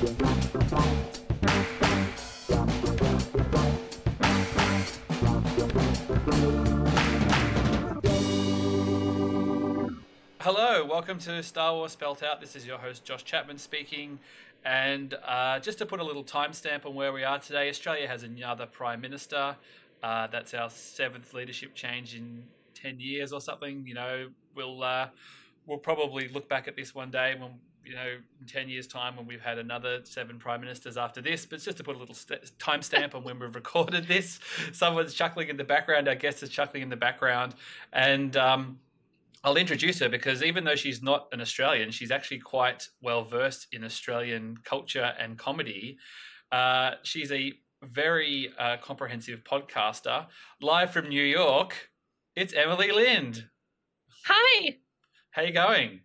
Hello, welcome to Star Wars Spelt Out. This is your host Josh Chapman speaking, and just to put a little timestamp on where we are today, Australia has another Prime Minister. That's our 7th leadership change in 10 years or something. You know, we'll probably look back at this one day when, you know, in 10 years' time when we've had another 7 Prime Ministers after this. But it's just to put a little timestamp on when we've recorded this. Someone's chuckling in the background. Our guest is chuckling in the background, and I'll introduce her because even though she's not an Australian, she's actually quite well versed in Australian culture and comedy. She's a very comprehensive podcaster. Live from New York, it's Emily Lind. Hi. How you going?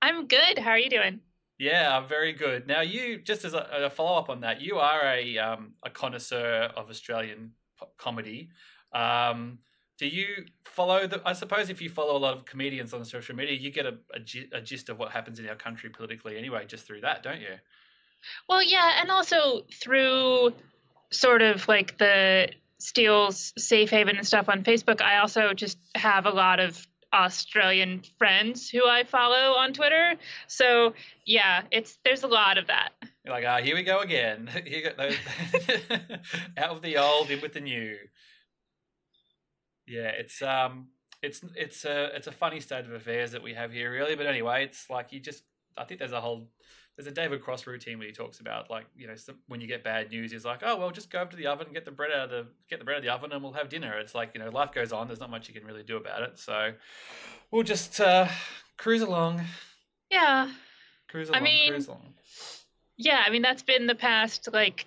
I'm good. How are you doing? Yeah, very good. Now, you, just as a follow-up on that, you are a connoisseur of Australian comedy. Do you follow I suppose if you follow a lot of comedians on social media, you get a gist of what happens in our country politically anyway, just through that, don't you? Well, yeah, and also through sort of like the Steele's Safe Haven and stuff on Facebook, I also just have a lot of Australian friends who I follow on Twitter. So yeah, there's a lot of that. You're like, here we go again. Here go those out of the old, in with the new. Yeah, it's a funny state of affairs that we have here, really. But anyway, it's like I think there's a David Cross routine where he talks about, like, you know, when you get bad news, he's like, oh well, just go over to the oven, get the bread out of the oven, and we'll have dinner. It's like, you know, life goes on. There's not much you can really do about it, so we'll just cruise along. Yeah, cruise along. Yeah, I mean that's been the past, like,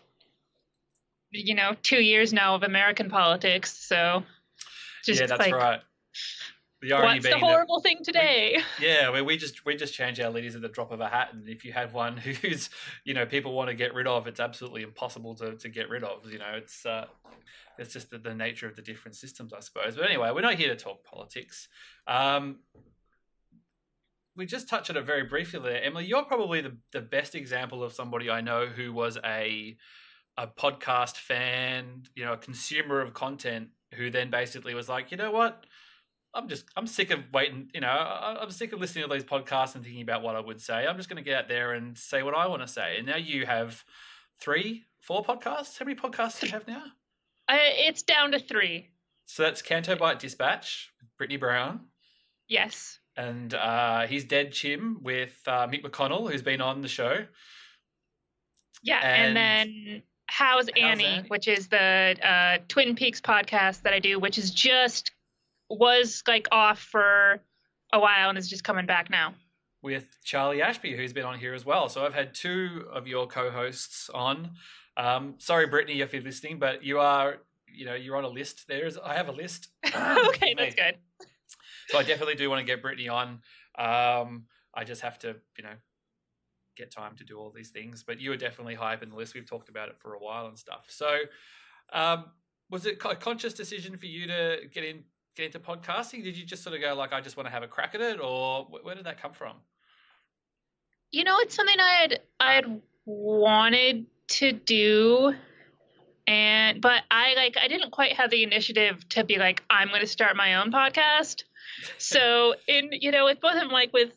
you know, 2 years now of American politics, so. Yeah, that's like, right. The irony what's being the horrible thing today? We just change our leaders at the drop of a hat, and if you have one who's, you know, people want to get rid of, it's absolutely impossible to get rid of. You know, it's just the nature of the different systems, I suppose. But anyway, we're not here to talk politics. We just touched on it very briefly there, Emily. You're probably the best example of somebody I know who was a podcast fan, you know, a consumer of content, who then basically was like, you know what, I'm sick of waiting, you know, I'm sick of listening to these podcasts and thinking about what I would say. I'm just going to get out there and say what I want to say. And now you have 3, 4 podcasts. How many podcasts do you have now? It's down to 3. So that's Canto Bite Dispatch with Brittany Brown. Yes. And He's Dead Chim with Mick McConnell, who's been on the show. Yeah, and then How's Annie, which is the Twin Peaks podcast that I do, which is was like off for a while and is just coming back now. With Charlie Ashby, who's been on here as well. So I've had 2 of your co-hosts on. Sorry, Brittany, if you're listening, but you're on a list. I have a list. Okay, that's good. So I definitely do want to get Brittany on. I just have to, you know, get time to do all these things, but you were definitely high up in the list. We've talked about it for a while and stuff. So was it a conscious decision for you to get into podcasting? Did you just sort of go like, I just want to have a crack at it, or where did that come from? You know, it's something I had wanted to do, but I didn't quite have the initiative to be like, I'm going to start my own podcast. So with both of them, like with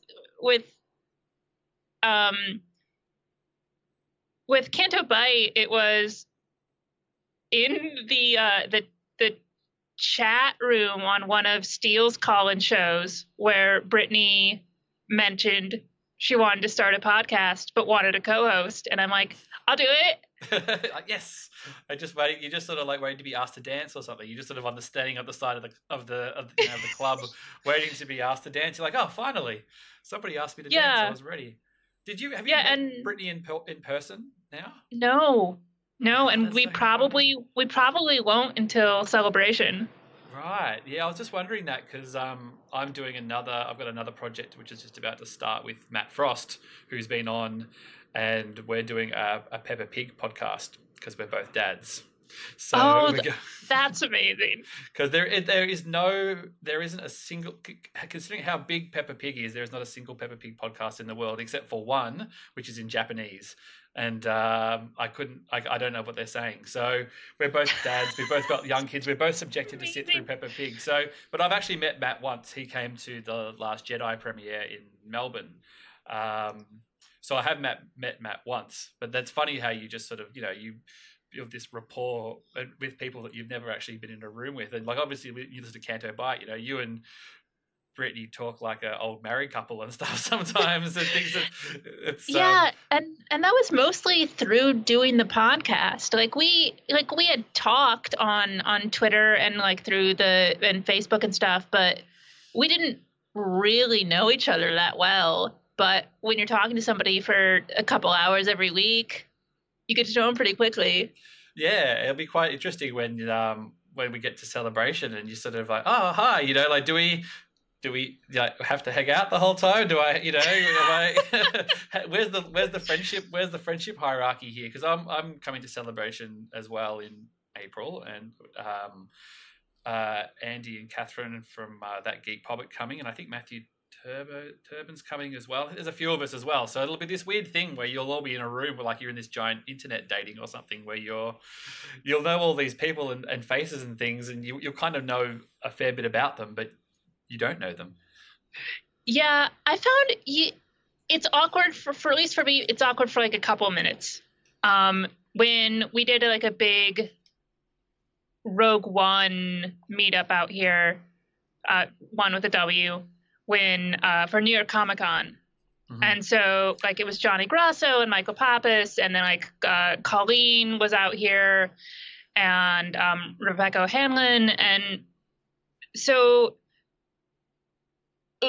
Canto Bite, it was in the chat room on one of Steele's call-in shows where Brittany mentioned she wanted to start a podcast but wanted a co-host, and I'm like, I'll do it. Yes. You just sort of like waiting to be asked to dance or something. You just sort of understanding at the side of the club, waiting to be asked to dance. You're like, oh, finally, somebody asked me to dance. I was ready. Have you met Brittany in person now? No, and we probably won't until Celebration. Right. Yeah, I was just wondering that because I've got another project which is just about to start with Matt Frost, who's been on, and we're doing a Peppa Pig podcast because we're both dads. So Oh, that's amazing. because there isn't a single, considering how big Peppa Pig is, there is not a single Peppa Pig podcast in the world except for one, which is in Japanese. And I don't know what they're saying. So we're both dads. We've both got young kids. We're both subjected to sit through Peppa Pig. So, but I've actually met Matt once. He came to the Last Jedi premiere in Melbourne. So I have met Matt once. But that's funny how you just sort of, you build this rapport with people that you've never actually been in a room with. And like, obviously you listen to Canto Bight, you and Brittany talk like an old married couple and stuff sometimes, and things that it's and that was mostly through doing the podcast. Like we had talked on Twitter and like through and Facebook and stuff, but we didn't really know each other that well. But when you're talking to somebody for a couple hours every week, you get to know them pretty quickly. Yeah, it'll be quite interesting when we get to Celebration and you're sort of like, oh hi, like do we have to hang out the whole time? Do I, where's the friendship hierarchy here? Because I'm coming to Celebration as well in April, and Andy and Catherine from That Geek Pub are coming, and I think Matthew Turbin's coming as well. There's a few of us as well, so it'll be this weird thing where you'll all be in a room where like you're in this giant internet dating or something, where you'll know all these people and faces and things, and you'll kind of know a fair bit about them, but you don't know them. Yeah, I found it's awkward for at least for me. It's awkward for like a couple of minutes. When we did like a big Rogue One meetup out here, one with a W, for New York Comic Con. Mm-hmm. And so like it was Johnny Grasso and Michael Pappas, and then like Colleen was out here, and Rebecca O'Hanlon, and so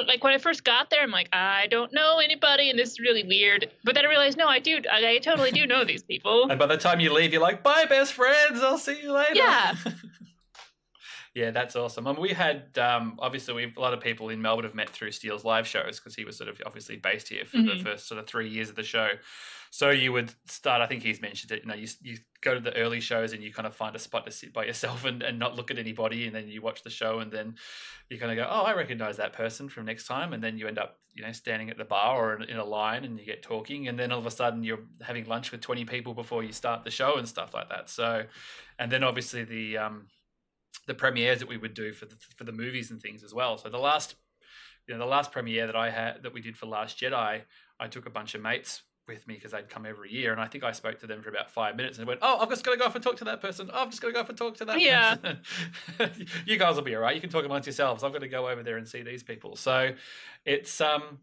like when I first got there, I'm like, I don't know anybody, and this is really weird. But then I realized, no, I totally do know these people. And by the time you leave, you're like, bye, best friends. I'll see you later. Yeah. Yeah, that's awesome. I mean, we had, obviously, a lot of people in Melbourne have met through Steele's live shows because he was sort of obviously based here for the first sort of 3 years of the show. So you would start, I think he's mentioned it, you go to the early shows and you kind of find a spot to sit by yourself and not look at anybody, and then you watch the show and then you kind of go, oh, I recognize that person from next time, and then you end up, standing at the bar or in a line and you get talking, and then all of a sudden you're having lunch with 20 people before you start the show and stuff like that. So, and then obviously the premieres that we would do for the movies and things as well. So the last premiere that we did for Last Jedi, I took a bunch of mates with me because they'd come every year, and I think I spoke to them for about 5 minutes and went, oh, I've just got to go off and talk to that person. Oh, I've just got to go off and talk to that person. You guys will be all right. You can talk amongst yourselves. I've got to go over there and see these people. So it's I'm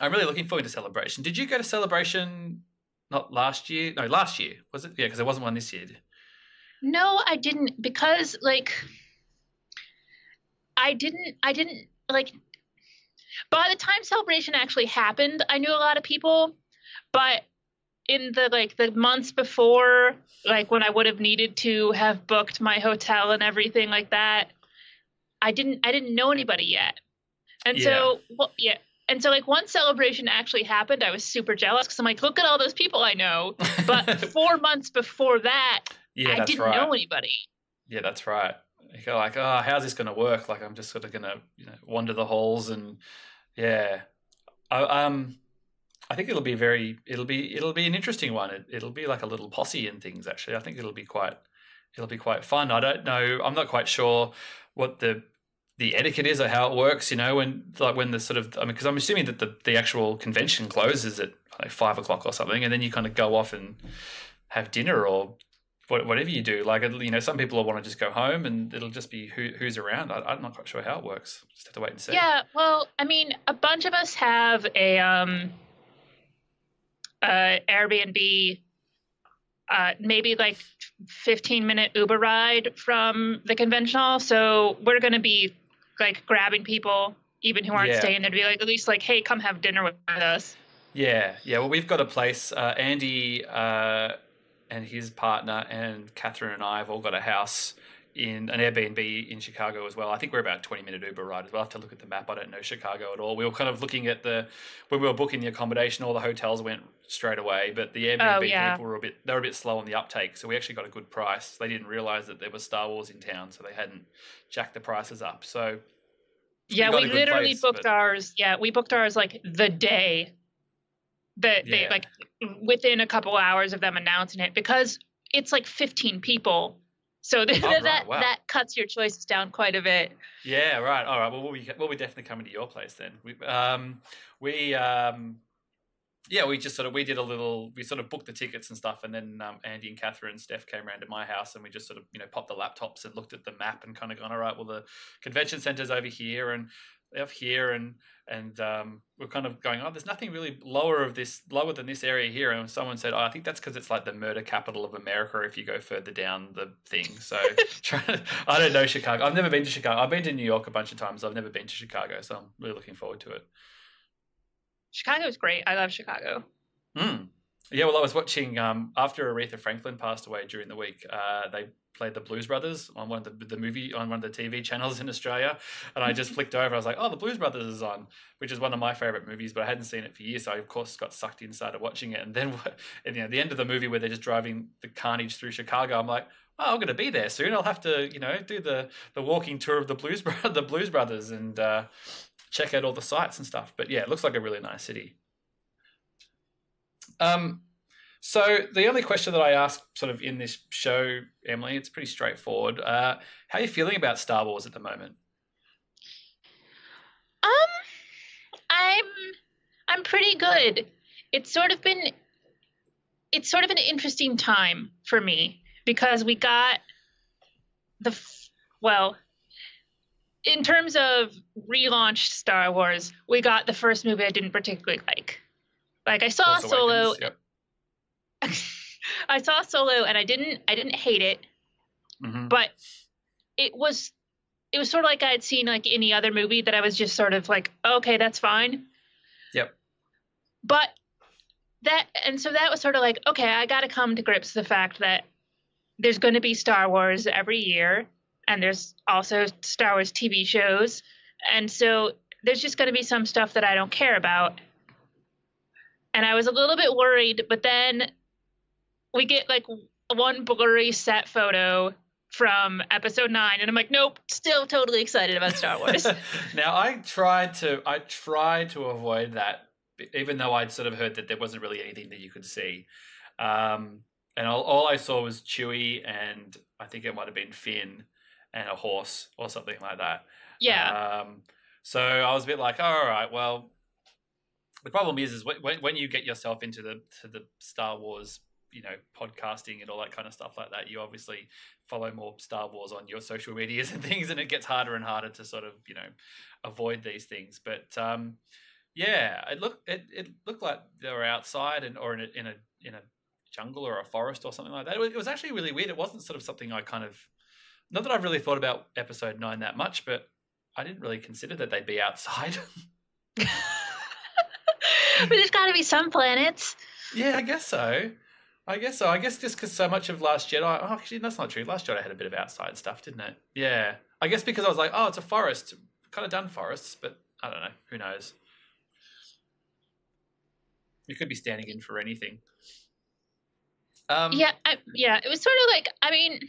really looking forward to Celebration. Did you go to Celebration not last year? No, last year. Was it? Yeah, because there wasn't one this year. No, I didn't, because like I didn't like, by the time Celebration actually happened, I knew a lot of people, but in the months before, like when I would have needed to have booked my hotel and everything like that, I didn't know anybody yet. And so and so like once Celebration actually happened, I was super jealous because I'm like, look at all those people I know. But 4 months before that, I didn't know anybody. Yeah, that's right. You're like, oh, how's this going to work? Like, I'm just sort of going to, wander the halls, and I think it'll be an interesting one. It'll be like a little posse and things. Actually, I think it'll be quite fun. I don't know. I'm not quite sure what the etiquette is or how it works. When the sort of, because I'm assuming that the actual convention closes at like 5 o'clock or something, and then you kind of go off and have dinner or whatever you do. Like, some people will want to just go home, and it'll just be who's around. I'm not quite sure how it works. Just have to wait and see. Yeah, well, I mean, a bunch of us have a Airbnb, maybe like 15-minute Uber ride from the convention hall. So we're going to be like grabbing people, even who aren't staying there, to be like, at least like, hey, come have dinner with us. Yeah. Well, we've got a place. Andy and his partner and Catherine and I have all got a house in an Airbnb in Chicago as well. I think we're about a 20-minute Uber ride as well. I have to look at the map. I don't know Chicago at all. We were kind of looking at when we were booking the accommodation, all the hotels went straight away, but the Airbnb people were a bit slow on the uptake. So we actually got a good price. They didn't realize that there was Star Wars in town, so they hadn't jacked the prices up. So yeah, we literally booked ours. Yeah, we booked ours like the day that they like within a couple hours of them announcing it, because it's like 15 people. So that cuts your choices down quite a bit. Yeah, right. All right. Well, we'll be definitely coming to your place then. We did a little. We sort of booked the tickets and stuff, and then Andy and Catherine and Steph came around to my house, and we just sort of popped the laptops and looked at the map and kind of gone, all right, well, the convention center's over here and we're kind of going, oh, there's nothing really lower than this area here. And someone said, oh, I think that's because it's like the murder capital of America if you go further down the thing. So I don't know Chicago. I've never been to Chicago. I've been to New York a bunch of times. I've never been to Chicago, so I'm really looking forward to it. Chicago is great. I love Chicago. Yeah, well, I was watching after Aretha Franklin passed away during the week. They played the Blues Brothers on one of the movie on one of the TV channels in Australia, and I just flicked over. I was like, "Oh, the Blues Brothers is on," which is one of my favorite movies, but I hadn't seen it for years. So I of course got sucked in, started watching it, and then at the end of the movie where they're just driving the carnage through Chicago, I'm like, "Oh, I'm going to be there soon. I'll have to do the walking tour of the Blues Brothers and check out all the sights and stuff." But yeah, it looks like a really nice city. So the only question that I ask sort of in this show, Emily, it's pretty straightforward. How are you feeling about Star Wars at the moment? I'm pretty good. It's sort of an interesting time for me because we got in terms of relaunched Star Wars, we got the first movie I didn't particularly like. Like I saw Solo. Yep. I saw Solo and I didn't hate it, but it was sort of like I had seen like any other movie that I was just sort of like, okay, that's fine. Yep. But that was sort of like, okay, I got to come to grips with the fact that there's going to be Star Wars every year, and there's also Star Wars TV shows, and so there's just going to be some stuff that I don't care about. And I was a little bit worried, but then we get like one blurry set photo from episode 9, and I'm like, nope, still totally excited about Star Wars. Now I tried to avoid that, even though I'd sort of heard that there wasn't really anything that you could see. And all I saw was Chewie, and I think it might have been Finn and a horse or something like that. Yeah. So I was a bit like, oh, all right, well, the problem is when you get yourself into the Star Wars, podcasting and all that kind of stuff like that, you obviously follow more Star Wars on your social medias and things, and it gets harder and harder to sort of avoid these things. But yeah, it looked like they were outside or in a jungle or a forest or something like that. It was actually really weird. It wasn't sort of something I kind of, not that I've really thought about episode 9 that much, but I didn't really consider that they'd be outside. But there's got to be some planets. Yeah, I guess so. I guess just because so much of Last Jedi... Oh, actually, that's not true. Last Jedi had a bit of outside stuff, didn't it? Yeah. I guess because I was like, oh, it's a forest. Kind of done forests, but I don't know. Who knows? You could be standing in for anything. Yeah, it was sort of like... I mean,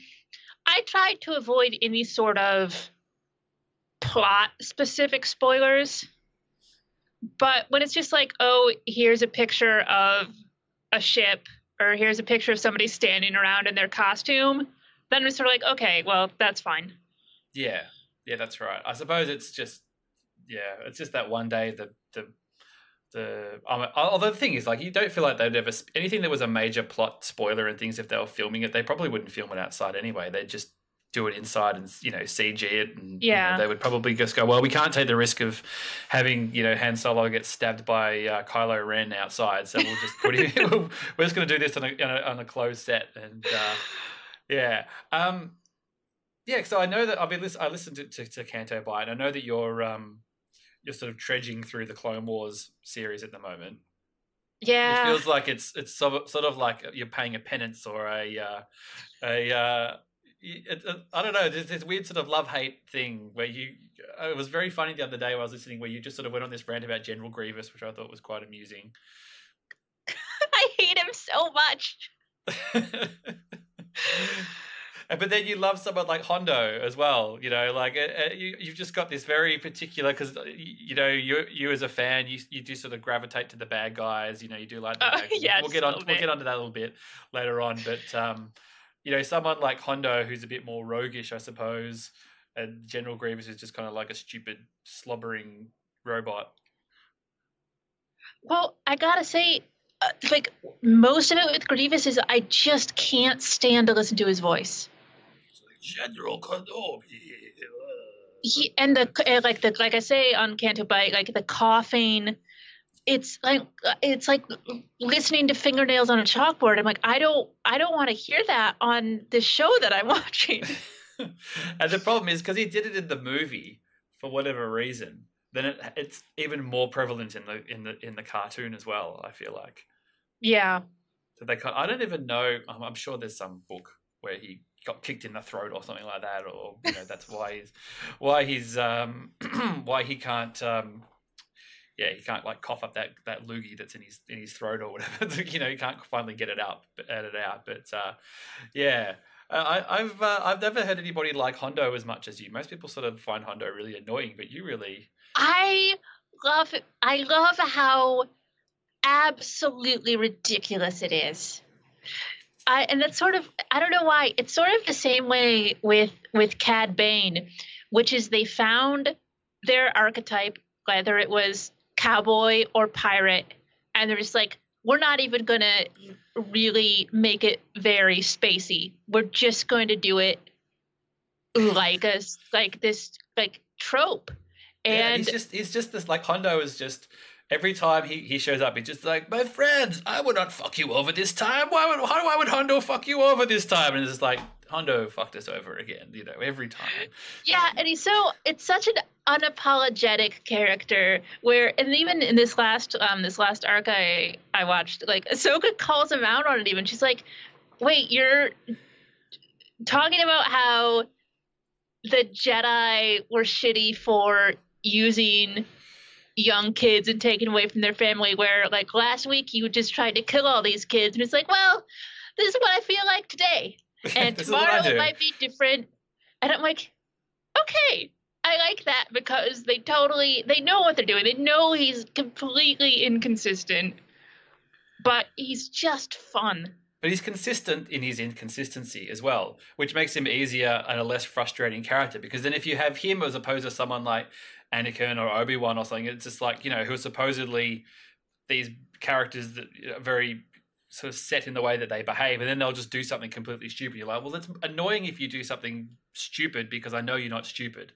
I tried to avoid any sort of plot-specific spoilers. But when it's just like, oh, here's a picture of a ship, or here's a picture of somebody standing around in their costume, then it's sort of like, okay, well, that's fine. Yeah, that's right. I suppose it's just that one day although the thing is, like, you don't feel like they'd ever anything that was a major plot spoiler and things, if they were filming it, they probably wouldn't film it outside anyway. They'd just do it inside and CG it, and they would probably just go, well, we can't take the risk of having Han Solo get stabbed by Kylo Ren outside, so we'll just put him. We're just going to do this on a closed set, and So I know that I listened to Canto Bight, and I know that you're sort of trudging through the Clone Wars series at the moment. Yeah, it feels like it's sort of like you're paying a penance or a I don't know. There's this weird sort of love-hate thing where it was very funny the other day when I was listening, where you just sort of went on this rant about General Grievous, which I thought was quite amusing. I hate him so much. But then you love someone like Hondo as well, like you've just got this very particular, because you as a fan, you do sort of gravitate to the bad guys, you do like the bad guys. Yeah, we'll get onto that a little bit later on, but someone like Hondo, who's a bit more roguish, I suppose, and General Grievous is just kind of like a stupid slobbering robot. Well, I gotta say, like most of it with Grievous is I just can't stand to listen to his voice. General Kenobi. And like I say on Canto Bight, like the coughing, it's like listening to fingernails on a chalkboard. I'm like, I don't want to hear that on the show that I'm watching. And the problem is, because he did it in the movie for whatever reason, then it's even more prevalent in the cartoon as well, I feel like. Yeah. So I don't even know. I'm sure there's some book where he got kicked in the throat or something like that, or that's why he can't he can't like cough up that loogie that's in his throat or whatever. He can't finally get it out. But I've never heard anybody like Hondo as much as you. Most people sort of find Hondo really annoying, but you really. I love it. I love how absolutely ridiculous it is. And that's sort of, I don't know why, it's sort of the same way with Cad Bane, which is they found their archetype, whether it was cowboy or pirate, and they're just like, we're not even going to really make it very spacey. We're just going to do it like this trope. And he's just this, like, Hondo is just, every time he shows up, he's just like, my friends, I would not fuck you over this time. Why would Hondo fuck you over this time? And it's just like, Hondo fucked us over again, every time. Yeah, and it's such an unapologetic character and even in this last arc I watched, like, Ahsoka calls him out on it even. She's like, wait, you're talking about how the Jedi were shitty for using young kids and taken away from their family, where like last week you just tried to kill all these kids, and it's like, well, this is what I feel like today, and tomorrow it might be different. And I'm like, okay, I like that, because they know what they're doing. They know he's completely inconsistent, but he's just fun. But he's consistent in his inconsistency as well, which makes him easier and a less frustrating character, because then if you have him as opposed to someone like Anakin or Obi-Wan or something, it's just like, who are supposedly these characters that are very sort of set in the way that they behave, and then they'll just do something completely stupid. You're like, well, it's annoying if you do something stupid because I know you're not stupid.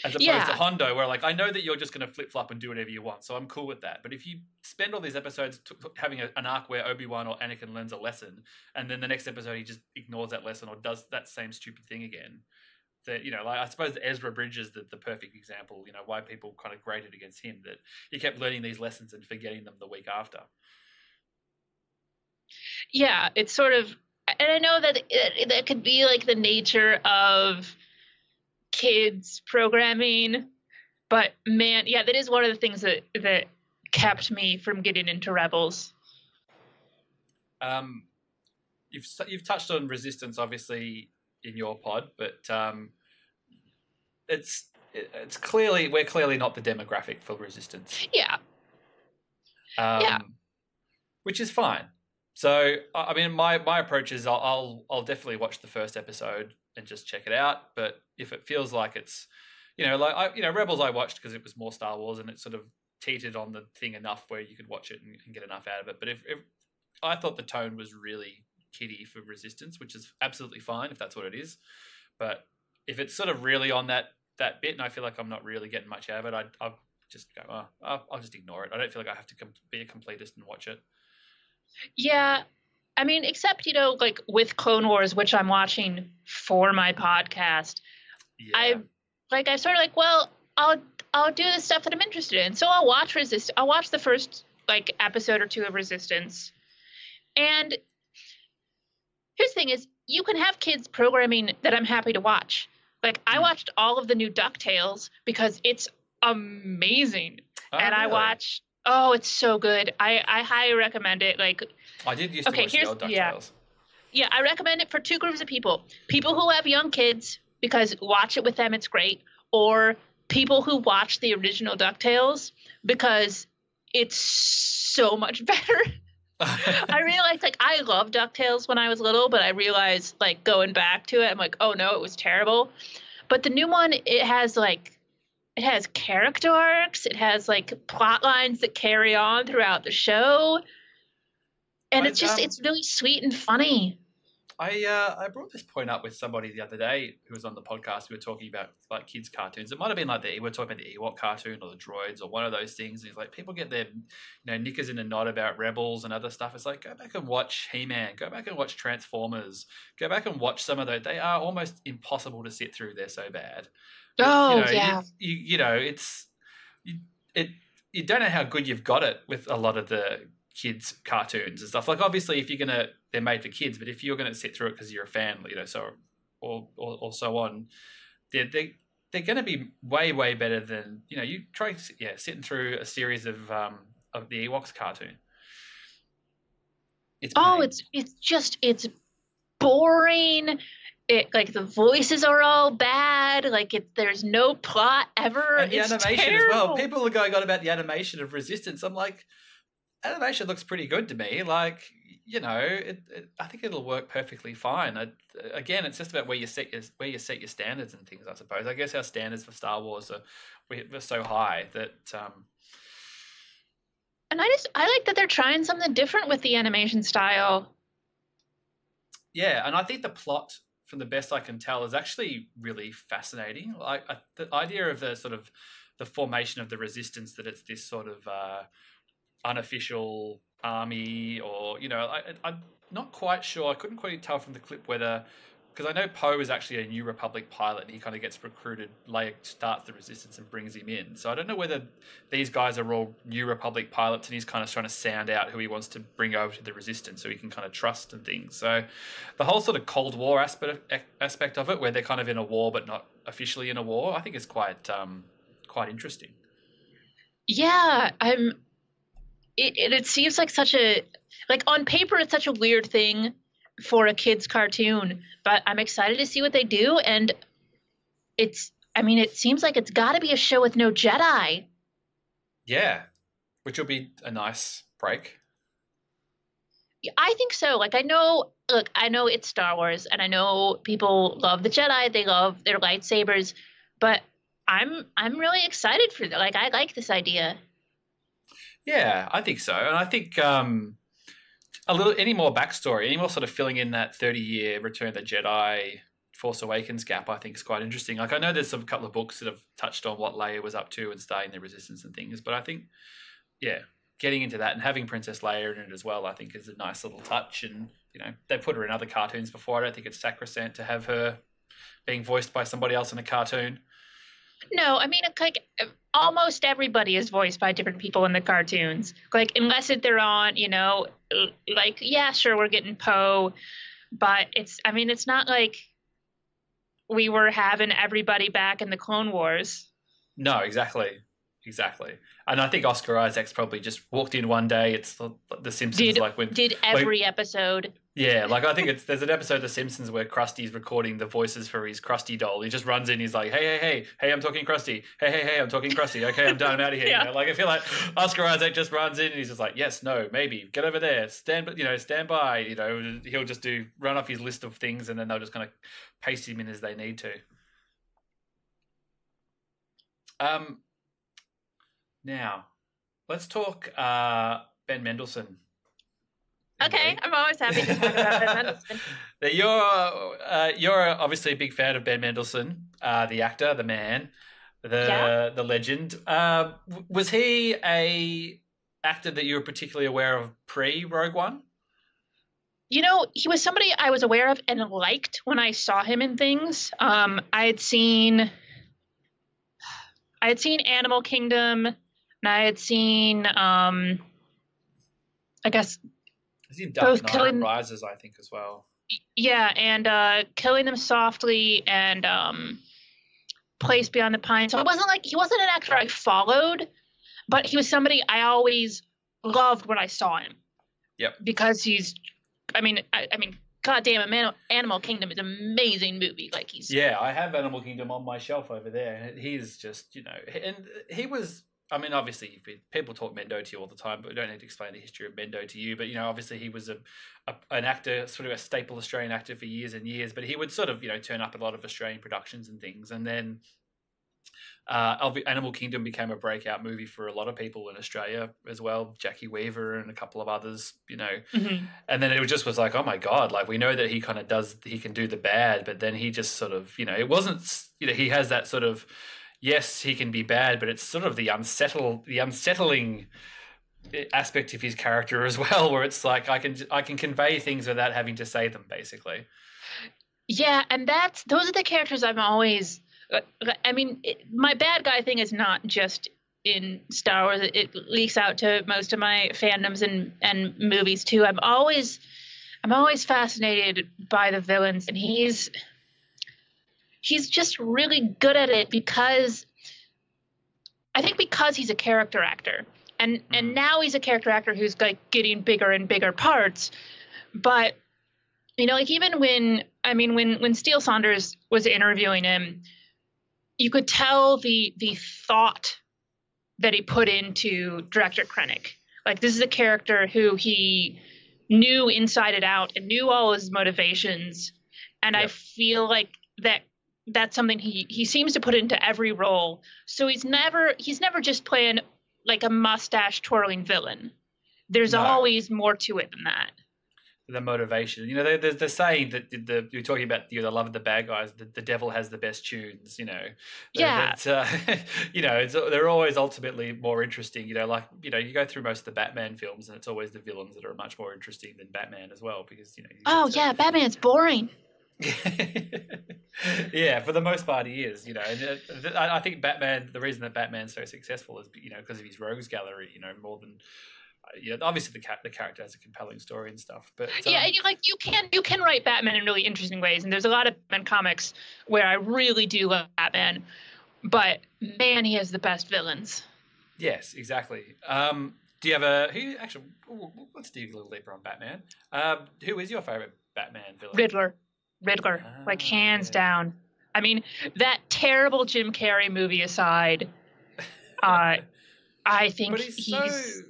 As opposed to Hondo, where like, I know that you're just going to flip-flop and do whatever you want, so I'm cool with that. But if you spend all these episodes having an arc where Obi-Wan or Anakin learns a lesson, and then the next episode he just ignores that lesson or does that same stupid thing again, that, like, I suppose Ezra Bridger is the perfect example, why people kind of grated against him, that he kept learning these lessons and forgetting them the week after. Yeah, it's sort of, and I know that that could be like the nature of kids programming, but man, yeah, that is one of the things that kept me from getting into Rebels. You've touched on Resistance, obviously, in your pod, but it's clearly, we're clearly not the demographic for Resistance. Yeah. Which is fine. So, I mean, my approach is I'll definitely watch the first episode and just check it out. But if it feels like it's, Rebels I watched because it was more Star Wars and it sort of teetered on the thing enough where you could watch it and get enough out of it. But if I thought the tone was really kiddie for Resistance, which is absolutely fine if that's what it is. But if it's sort of really on that bit and I feel like I'm not really getting much out of it, I'll just go, I'll just ignore it. I don't feel like I have to be a completist and watch it. Yeah, I mean, except, like with Clone Wars, which I'm watching for my podcast, I sort of like, well, I'll do the stuff that I'm interested in. So I'll watch I'll watch the first like episode or two of Resistance, and here's the thing is you can have kids programming that I'm happy to watch. Like I watched all of the new DuckTales because it's amazing. Oh, And I really? watched it's so good. I highly recommend it. Like I did used to watch the old DuckTales. Yeah, I recommend it for two groups of people. People who have young kids, because watch it with them, it's great. Or people who watch the original DuckTales, because it's so much better. I realized, like, I loved DuckTales when I was little, but I realized, like, going back to it, I'm like, oh no, it was terrible. But the new one, it has character arcs, it has, like, plot lines that carry on throughout the show. And it's really sweet and funny. I brought this point up with somebody the other day who was on the podcast. We were talking about like kids' cartoons. It might have been like we were talking about the Ewok cartoon or the Droids or one of those things. And it's like people get their knickers in a knot about Rebels and other stuff. It's like go back and watch He-Man. Go back and watch Transformers. Go back and watch some of those. They are almost impossible to sit through. They're so bad. Yeah. You don't know how good you've got it with a lot of the kids cartoons and stuff. Like obviously if they're made for kids, but if you're gonna sit through it because you're a fan, so or so on, they're going to be way better than you try sitting through a series of the Ewoks cartoon. It's boring. Like the voices are all bad. Like there's no plot ever. And the it's animation terrible. as well. People are going on about the animation of Resistance. I'm like, animation looks pretty good to me. Like, I think it'll work perfectly fine. Again, it's just about where you set your standards and things, I suppose. I guess our standards for Star Wars are so high that. And I like that they're trying something different with the animation style. Yeah, and I think the plot, from the best I can tell, is actually really fascinating. Like the idea of the sort of the formation of the Resistance, that it's this sort of unofficial army, or I'm not quite sure. I couldn't quite tell from the clip whether, because I know Poe is actually a New Republic pilot and he kind of gets recruited. Leia starts the Resistance and brings him in, so I don't know whether these guys are all New Republic pilots and he's kind of trying to sound out who he wants to bring over to the Resistance so he can kind of trust and things. So the whole sort of Cold War aspect of it, where they're kind of in a war but not officially in a war, I think is quite interesting. Yeah, it seems like on paper it's such a weird thing for a kid's cartoon, but I'm excited to see what they do. And it seems like it's got to be a show with no Jedi. Yeah, which will be a nice break. Yeah, I think so. Like I know it's Star Wars, and I know people love the Jedi. They love their lightsabers, but I'm really excited for that. Like I like this idea. Yeah, I think so. And I think any more backstory, any more sort of filling in that 30-year Return of the Jedi, Force Awakens gap, I think is quite interesting. Like I know there's a couple of books that have touched on what Leia was up to and starting the Resistance and things, but I think, getting into that and having Princess Leia in it as well, I think is a nice little touch. And, they've put her in other cartoons before. I don't think it's sacrosanct to have her being voiced by somebody else in a cartoon. No, I mean, like almost everybody is voiced by different people in the cartoons. Like unless they're on, like yeah, sure, we're getting Poe, but it's not like we were having everybody back in the Clone Wars. No, exactly. And I think Oscar Isaac's probably just walked in one day. It's the Simpsons, did every episode. Yeah, like I think there's an episode of The Simpsons where Krusty's recording the voices for his Krusty doll. He just runs in, he's like, hey, I'm talking Krusty. Hey, I'm talking Krusty. Okay, I'm done, I'm out of here. Yeah. Like I feel like Oscar Isaac just runs in and he's just like, yes, no, maybe, get over there, stand by. He'll just run off his list of things and then they'll just kind of paste him in as they need to. Now, let's talk Ben Mendelsohn. Okay, I'm always happy to talk about Ben Mendelsohn. You're obviously a big fan of Ben Mendelsohn, the actor, the man, the legend. Was he a actor that you were particularly aware of pre-Rogue One? He was somebody I was aware of and liked when I saw him in things. I had seen Animal Kingdom, and I had seen, I guess, He's in Dark Knight Rises, I think, as well. Yeah, and Killing Them Softly and Place Beyond the Pines. So it wasn't like he wasn't an actor I followed, but he was somebody I always loved when I saw him. Yep. Because he's, I mean, goddamn, Animal Kingdom is an amazing movie. Like he's. Yeah, I have Animal Kingdom on my shelf over there. He's just, and he was. I mean, obviously, people talk Mendo to you all the time, but we don't need to explain the history of Mendo to you. But obviously, he was an actor, sort of a staple Australian actor for years and years. But he would sort of, turn up a lot of Australian productions and things, and then Animal Kingdom became a breakout movie for a lot of people in Australia as well. Jackie Weaver and a couple of others, Mm-hmm. And then it just was like, oh my God, like we know that he can do the bad, but then he just sort of, it wasn't, he has that sort of, yes, he can be bad, but it's sort of the unsettling aspect of his character as well, where it's like I can convey things without having to say them, basically. Yeah, and those are the characters I'm always. I mean, my bad guy thing is not just in Star Wars. It leaks out to most of my fandoms and movies too. I'm always fascinated by the villains, and he's just really good at it because I think because he's a character actor, and now he's a character actor who's like getting bigger and bigger parts, but. Like even when Steele Saunders was interviewing him, you could tell the thought that he put into director Krennic. Like this is a character who he knew inside and out and knew all his motivations. And yep. I feel like that's something he seems to put into every role. So he's never just playing like a mustache twirling villain. There's always more to it than that. The motivation, there's the saying that you're talking about the love of the bad guys. The devil has the best tunes, Yeah. They're always ultimately more interesting. You go through most of the Batman films, and it's always the villains that are much more interesting than Batman as well, because Batman's boring. Yeah, for the most part he is. And I think Batman. The reason that Batman's so successful is because of his rogues gallery. More than. Obviously the character has a compelling story and stuff, but you can write Batman in really interesting ways, and there's a lot of Batman comics where I really do love Batman, but man, he has the best villains. Yes, exactly. Do you have let's dig a little deeper on Batman. Who is your favorite Batman villain? Riddler, like hands down. I mean, that terrible Jim Carrey movie aside, I think but he's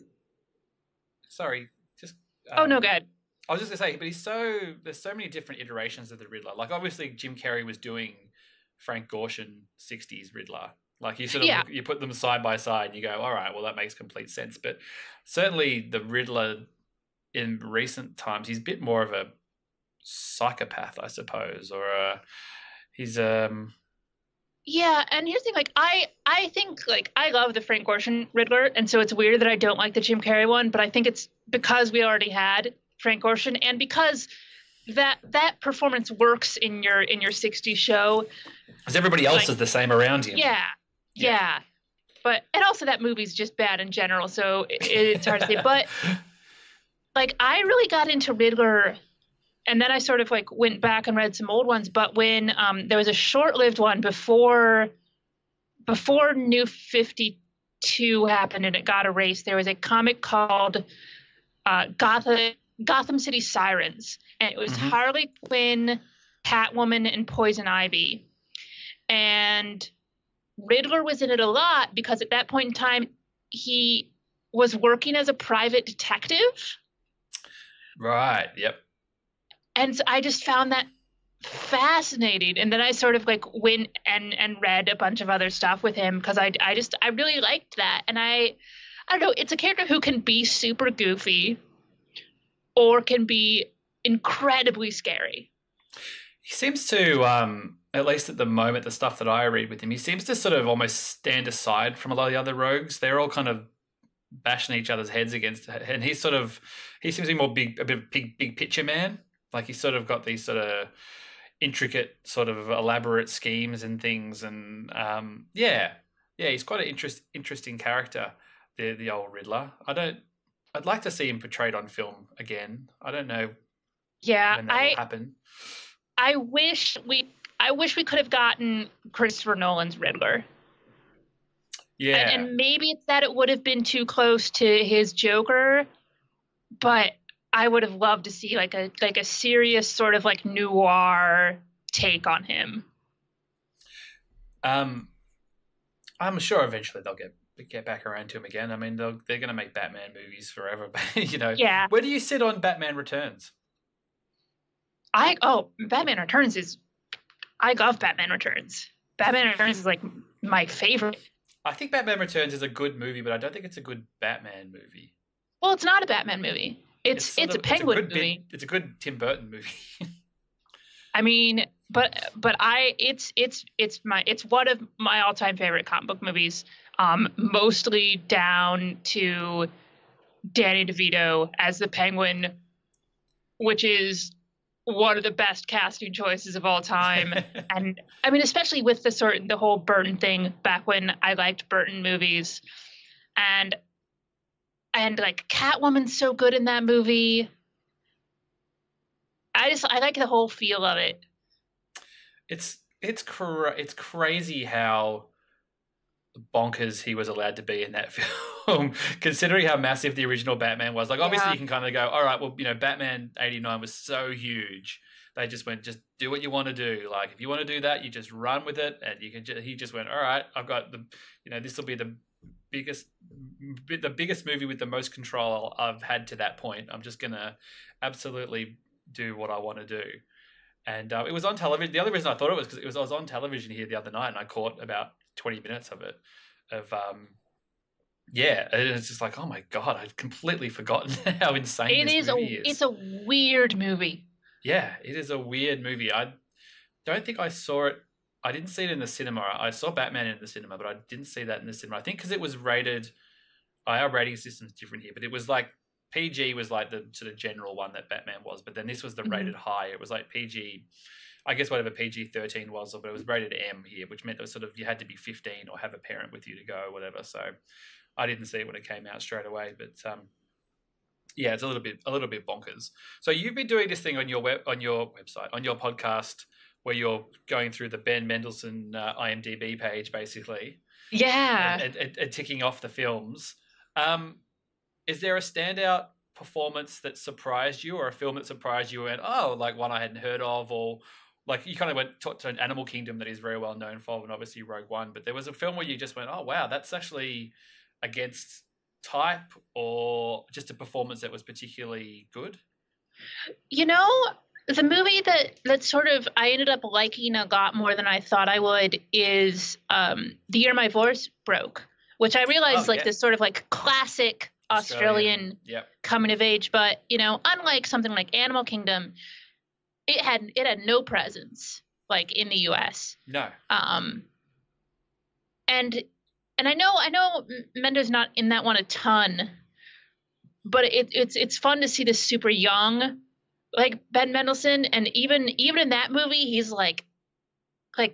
Sorry, just. Oh no, go ahead. I was just gonna say, but there's so many different iterations of the Riddler. Like obviously, Jim Carrey was doing Frank Gorshin '60s Riddler. Like you sort of you put them side by side, and you go, all right, well that makes complete sense. But certainly the Riddler in recent times, he's a bit more of a psychopath, I suppose, or he's Yeah, and here's the thing, like I think like I love the Frank Gorshin Riddler, and so it's weird that I don't like the Jim Carrey one, but I think it's because we already had Frank Gorshin, and because that performance works in your '60s show. Because everybody else is the same around you. Yeah. But and also that movie's just bad in general, so it's hard to say. But like I really got into Riddler. And then I sort of like went back and read some old ones. But when there was a short-lived one before New 52 happened and it got erased, there was a comic called Gotham City Sirens. And it was Harley Quinn, Catwoman, and Poison Ivy. And Riddler was in it a lot because at that point in time, he was working as a private detective. Right, yep. And so I just found that fascinating. And then I sort of like went and read a bunch of other stuff with him because I really liked that. And I don't know, it's a character who can be super goofy or can be incredibly scary. He seems to, at least at the moment, the stuff that I read with him, he seems to sort of almost stand aside from a lot of the other rogues. They're all kind of bashing each other's heads against, and he seems to be more a bit of big picture man. Like he's sort of got these sort of intricate, sort of elaborate schemes and things, and he's quite an interesting character. The old Riddler. I'd like to see him portrayed on film again. I don't know Yeah, when that will happen. I wish we could have gotten Christopher Nolan's Riddler. Yeah. And maybe it's that it would have been too close to his Joker, but I would have loved to see like a serious sort of like noir take on him. I'm sure eventually they'll get back around to him again. I mean, they're going to make Batman movies forever. But, Yeah. Where do you sit on Batman Returns? Batman Returns is. I love Batman Returns. Batman Returns is like my favorite. I think Batman Returns is a good movie, but I don't think it's a good Batman movie. Well, it's not a Batman movie. It's a Penguin movie. It's a good Tim Burton movie. I mean, it's one of my all-time favorite comic book movies. Mostly down to Danny DeVito as the Penguin, which is one of the best casting choices of all time. And I mean, especially with the whole Burton thing back when I liked Burton movies, and like Catwoman's so good in that movie. I like the whole feel of it. It's crazy how bonkers he was allowed to be in that film, considering how massive the original Batman was. Like, obviously, you can kind of go, all right, well, Batman '89 was so huge. They just went, just do what you want to do. Like, if you want to do that, you just run with it. And he just went, all right, I've got this will be the biggest movie with the most control I've had to that point. I'm just gonna absolutely do what I want to do. And it was on television. The other reason I thought it was because I was on television here the other night, and I caught about 20 minutes of it. It's just like, oh my god, I'd completely forgotten how insane this movie is. It's a weird movie. Yeah, it is a weird movie. I don't think I saw it. I didn't see it in the cinema. I saw Batman in the cinema, but I didn't see that in the cinema. I think because it was rated. Our rating system's different here, but it was like PG was like the sort of general one that Batman was, but then this was the rated high. It was like PG, I guess whatever PG-13 was, but it was rated M here, which meant it was sort of you had to be 15 or have a parent with you to go or whatever. So I didn't see it when it came out straight away, but yeah, it's a little bit bonkers. So you've been doing this thing on your website, on your podcast, where you're going through the Ben Mendelsohn IMDb page, basically. Yeah. And ticking off the films. Is there a standout performance that surprised you, or a film that surprised you and like one I hadn't heard of, or like you kind of went to an Animal Kingdom that he's very well known for, and obviously Rogue One, but there was a film where you just went, oh wow, that's actually against type, or just a performance that was particularly good? The movie that sort of I ended up liking a lot more than I thought I would is The Year My Voice Broke, which I realized this sort of like classic Australian coming of age, but unlike something like Animal Kingdom, it had no presence like in the US. No. And I know Mendo's not in that one a ton, but it's fun to see this super young like Ben Mendelsohn, and even in that movie he's like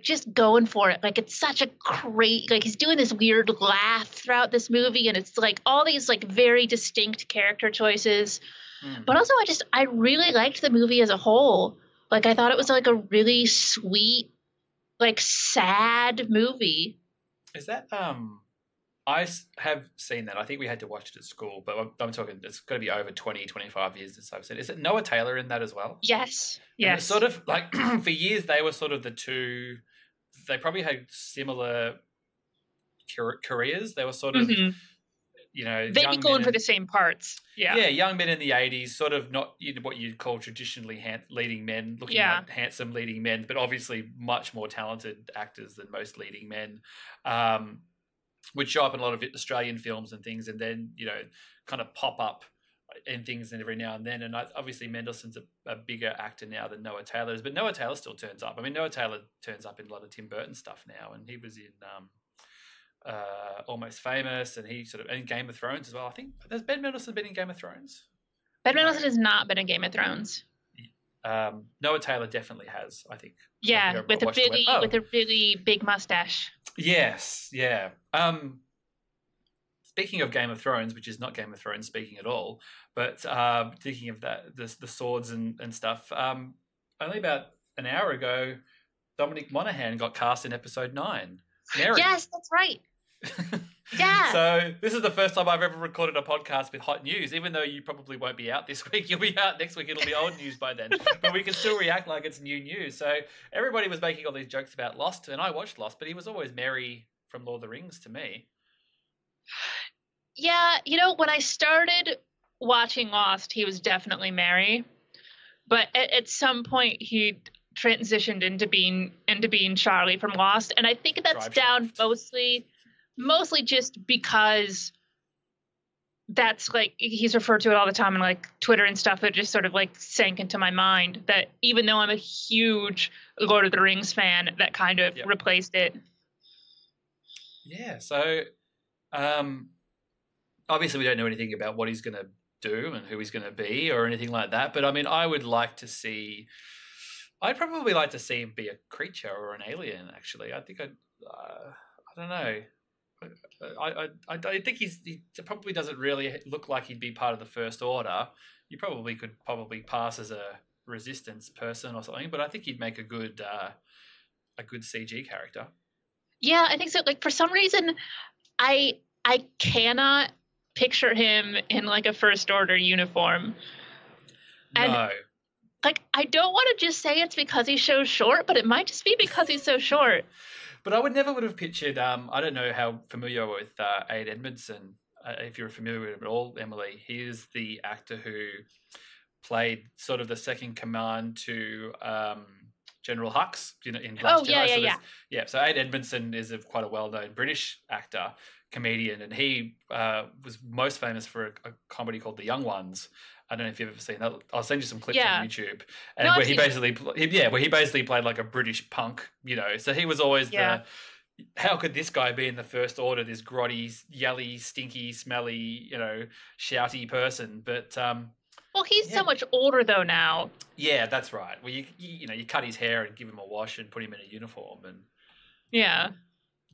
just going for it. Like it's such a great, like he's doing this weird laugh throughout this movie, and it's like all these like very distinct character choices. But also I really liked the movie as a whole. Like I thought it was like a really sweet, like sad movie. Is that I have seen that. I think we had to watch it at school, but I'm talking, it's got to be over 20, 25 years since I've seen it. Is it Noah Taylor in that as well? Yes. And it's sort of like, for years, they were sort of the two, they probably had similar careers. They were sort of, they'd be going for the same parts. Yeah. Yeah, young men in the 80s, sort of not what you'd call traditionally leading men, looking like handsome leading men, but obviously much more talented actors than most leading men. Would show up in a lot of Australian films and things, and then kind of pop up in things every now and then. And obviously Mendelsohn's a bigger actor now than Noah Taylor is, but Noah Taylor still turns up. I mean, Noah Taylor turns up in a lot of Tim Burton stuff now, and he was in Almost Famous, and he in Game of Thrones as well. I think, has Ben Mendelsohn been in Game of Thrones? Ben Mendelsohn has not been in Game of Thrones. Noah Taylor definitely has, I think. Yeah, with a really big mustache. Yes, yeah. speaking of Game of Thrones, which is not Game of Thrones speaking at all, but thinking of that, the swords and stuff. Only about an hour ago, Dominic Monaghan got cast in episode 9. Merry. Yes, that's right. Yeah. So this is the first time I've ever recorded a podcast with hot news, even though you probably won't be out this week. You'll be out next week. It'll be old news by then. But we can still react like it's new news. So everybody was making all these jokes about Lost, and I watched Lost, but he was always Merry from Lord of the Rings to me. Yeah, when I started watching Lost, he was definitely Merry. But at some point he transitioned into being Charlie from Lost. And I think that's down mostly just because that's like he's referred to it all the time in like Twitter and stuff. That just sort of like sank into my mind that even though I'm a huge Lord of the Rings fan, that kind of replaced it. Yeah, so obviously we don't know anything about what he's going to do and who he's going to be or anything like that. But I mean, I'd probably like to see him be a creature or an alien. Actually, I think I don't know. I think he probably doesn't really look like he'd be part of the First Order. You could pass as a resistance person or something, but I think he'd make a good CG character. Yeah, I think so. Like for some reason, I cannot picture him in like a First Order uniform. And, no. Like I don't want to just say it's because he's so short, but it might just be because he's so short. But I would have pictured. I don't know how familiar with Ade Edmondson. If you're familiar with him at all, Emily, he is the actor who played sort of the second command to General Hux, in Last Jedi. Yeah. So Ade Edmondson is quite a well-known British actor, comedian, and he was most famous for a comedy called The Young Ones. I don't know if you've ever seen that. I'll send you some clips on YouTube, and where he basically played like a British punk, So he was always how could this guy be in the First Order? This grotty, yelly, stinky, smelly, shouty person. But well, he's so much older though now. Yeah, that's right. Well, you cut his hair and give him a wash and put him in a uniform, and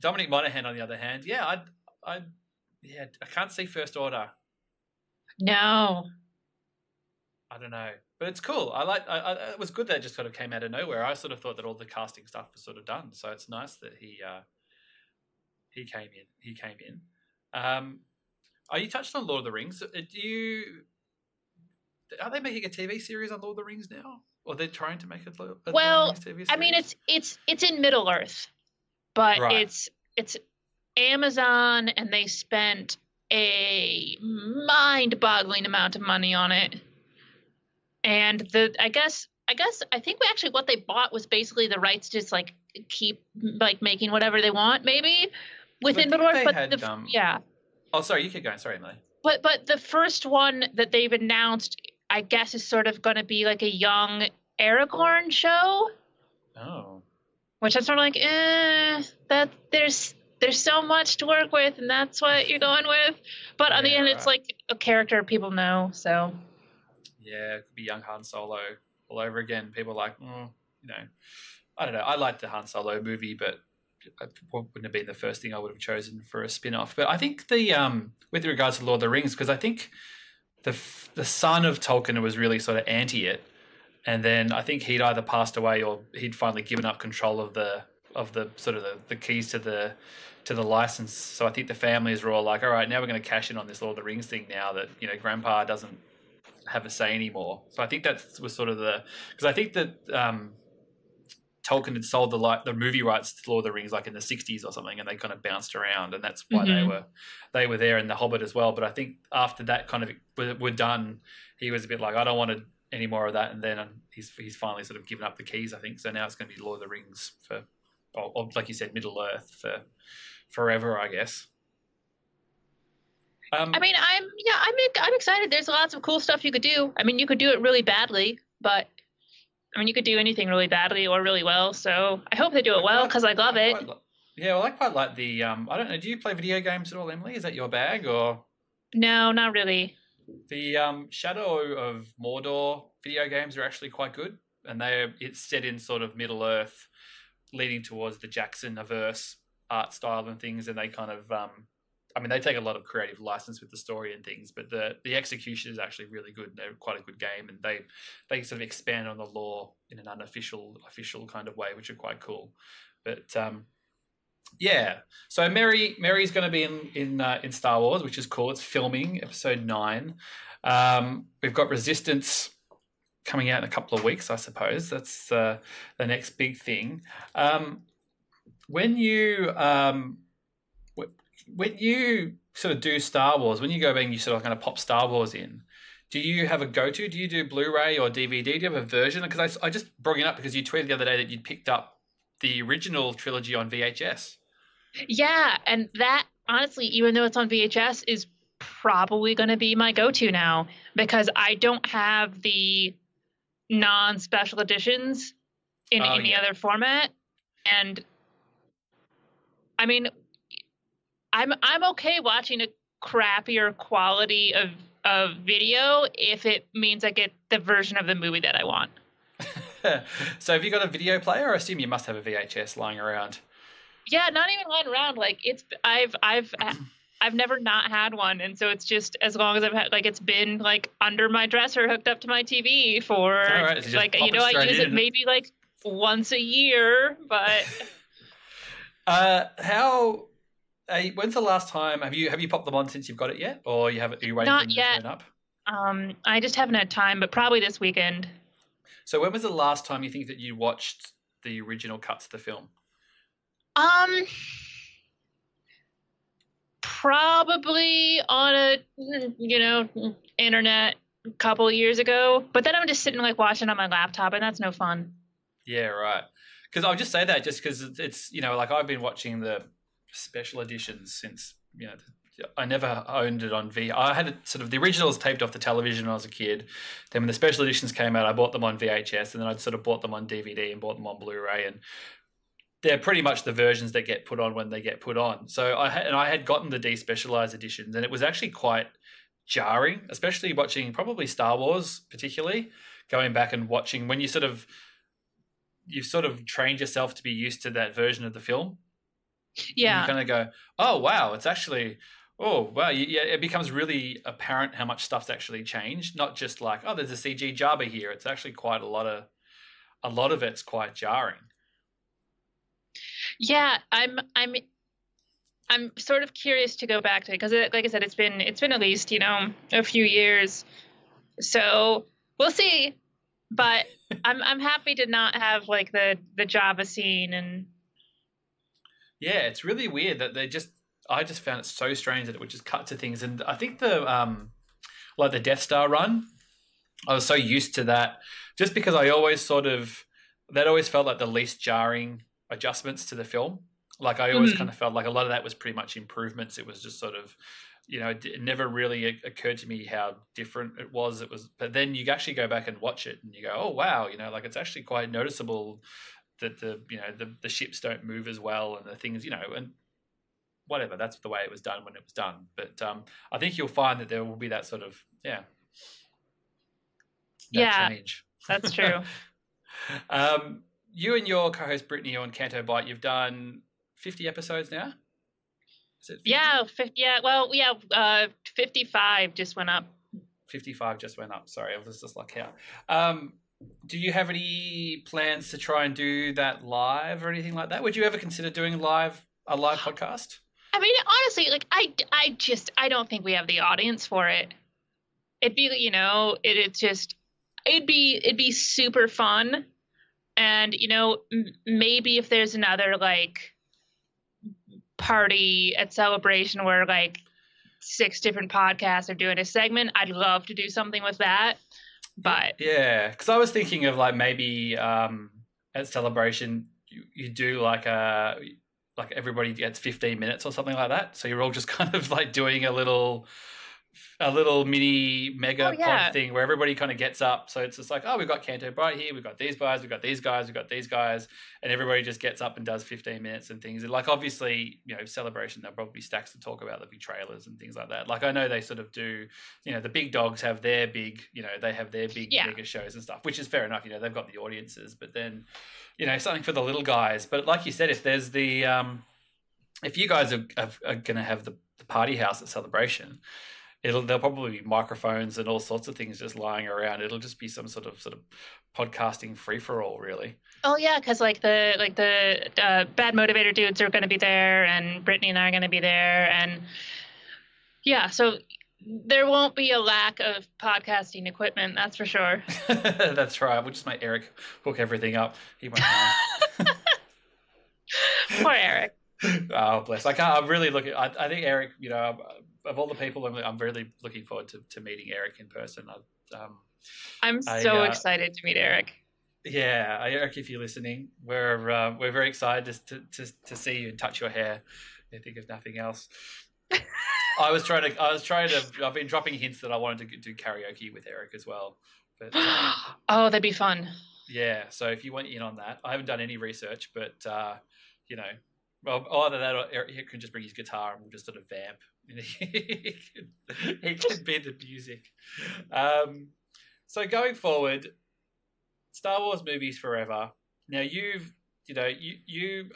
Dominic Monaghan, on the other hand, I can't see First Order. No. I don't know, but it's cool. It was good that it just sort of came out of nowhere. I sort of thought that all the casting stuff was sort of done, so it's nice that he came in. You touched on Lord of the Rings. Are they making a TV series on Lord of the Rings now, or they're trying to make a Lord of the Rings TV series? I mean, it's in Middle Earth, but it's Amazon, and they spent a mind-boggling amount of money on it. And I think what they bought was basically the rights to just like keep like making whatever they want, maybe within Middle Earth. Oh, sorry, you keep going. Sorry, Emily. But the first one that they've announced, I guess, is sort of going to be like a young Aragorn show. Oh. Which I'm sort of like, that there's so much to work with, and that's what you're going with. But on the end, it's like a character people know, so. Yeah, it could be young Han Solo all over again. People are like, I don't know. I liked the Han Solo movie, but it wouldn't have been the first thing I would have chosen for a spin-off. But I think with regards to Lord of the Rings, because I think the son of Tolkien was really sort of anti it, and then I think he'd either passed away or he'd finally given up control of the sort of the keys to the license. So I think the families were all like, all right, now we're going to cash in on this Lord of the Rings thing now that Grandpa doesn't have a say anymore. So I think that was sort of because I think that Tolkien had sold the movie rights to Lord of the Rings like in the 60s or something, and they kind of bounced around, and that's why they were there in The Hobbit as well. But I think after that kind of were done, he was a bit like, I don't want any more of that, and then he's finally sort of given up the keys, I think. So now it's going to be Lord of the Rings or like you said, Middle Earth for forever, I guess. I mean, I'm excited. There's lots of cool stuff you could do. I mean, you could do it really badly, but I mean, you could do anything really badly or really well. So I hope they do it well because I love it. I quite like the. I don't know. Do you play video games at all, Emily? Is that your bag or? No, not really. The Shadow of Mordor video games are actually quite good, and it's set in sort of Middle Earth, leading towards the Jackson-averse art style and things, and they kind of I mean, they take a lot of creative license with the story and things, but the execution is actually really good. They're quite a good game, and they sort of expand on the lore in an official kind of way, which are quite cool. But yeah, so Mary's going to be in Star Wars, which is cool. It's filming Episode 9. We've got Resistance coming out in a couple of weeks, I suppose. That's the next big thing. When you sort of do Star Wars, when you go back and you sort of kind of pop Star Wars in, do you have a go-to? Do you do Blu-ray or DVD? Do you have a version? Because I just brought it up because you tweeted the other day that you'd picked up the original trilogy on VHS. Yeah, and that, honestly, even though it's on VHS, is probably going to be my go-to now, because I don't have the non-special editions in any other format. And I mean, I'm okay watching a crappier quality of video if it means I get the version of the movie that I want. So have you got a video player? I assume you must have a VHS lying around. Yeah, not even lying around. Like, I've never not had one, and so it's just, as long as I've had, like, it's been like under my dresser, hooked up to my TV for like, you know, I use it maybe like once a year, but when's the last time have you popped them on since you've got it yet, or are you waiting for them to turn up? I just haven't had time, but probably this weekend. So when was the last time you think that you watched the original cuts of the film? Probably on a, internet a couple of years ago, but then I'm just sitting like watching on my laptop, and that's no fun. Yeah, right. Because I'll just say that just because it's, like I've been watching the special editions since, I never owned it on I had it sort of, the originals taped off the television when I was a kid. Then when the special editions came out, I bought them on VHS, and then I'd sort of bought them on DVD and bought them on Blu-ray, and they're pretty much the versions that get put on when they get put on. So I had gotten the despecialized editions, and it was actually quite jarring, especially watching probably Star Wars, particularly going back and watching when you've sort of trained yourself to be used to that version of the film. Yeah. And you kind of go, oh, wow, it's actually, oh, wow. Yeah, it becomes really apparent how much stuff's actually changed. Not just like, oh, there's a CG Jabba here. It's actually quite a lot of it's quite jarring. Yeah, I'm sort of curious to go back to it, because, like I said, it's been at least, a few years. So we'll see. But I'm happy to not have like the Jabba scene. And yeah, it's really weird that I just found it so strange that it would just cut to things. And I think the Death Star run, I was so used to that just because I always that always felt like the least jarring adjustments to the film. Like I always kind of felt like a lot of that was pretty much improvements. It was just sort of, it never really occurred to me how different it was. But then you actually go back and watch it and you go, oh wow, like it's actually quite noticeable that the ships don't move as well, and the things, and whatever, that's the way it was done when it was done. But I think you'll find that there will be that sort of change. That's true. You and your co-host Brittany on Canto Bite, you've done 50 episodes now? Is it 50? 55 just went up. 55 just went up. Sorry, I was just like, how? Do you have any plans to try and do that live or anything like that? Would you ever consider doing a live podcast? I mean, honestly, like I don't think we have the audience for it. It'd be, it'd be super fun. And, maybe if there's another like party at Celebration where like 6 different podcasts are doing a segment, I'd love to do something with that. But yeah, because I was thinking of like maybe at Celebration you do like everybody gets 15 minutes or something like that. So you're all just kind of like doing a little mini mega pod thing where everybody kind of gets up. So it's just like, oh, we've got Canto Bright here, we've got these guys, we've got these guys, we've got these guys, and everybody just gets up and does 15 minutes and things. And like obviously, Celebration, there'll probably be stacks to talk about, there'll be trailers and things like that. Like I know they sort of do, the big dogs have their big, they have their big mega shows and stuff, which is fair enough. They've got the audiences, but then, something for the little guys. But like you said, if there's the if you guys are going to have the party house at Celebration, there'll probably be microphones and all sorts of things just lying around. It'll just be some sort of podcasting free for all, really. Oh yeah, because the Bad Motivator dudes are going to be there, and Brittany and I are going to be there, and yeah, so there won't be a lack of podcasting equipment, that's for sure. That's right. We'll just make Eric hook everything up. He won't mind. Poor Eric. Oh, bless. I'm really looking. I think Eric, of all the people, I'm really looking forward to meeting Eric in person. I'm so excited to meet Eric. Yeah, Eric, if you're listening, we're very excited to see you and touch your hair. I think if nothing else. I've been dropping hints that I wanted to do karaoke with Eric as well. But oh, that'd be fun. Yeah, so if you want in on that, I haven't done any research, but well, either that or Eric can just bring his guitar and we'll just sort of vamp. He can be the music. So going forward, Star Wars movies forever. Now you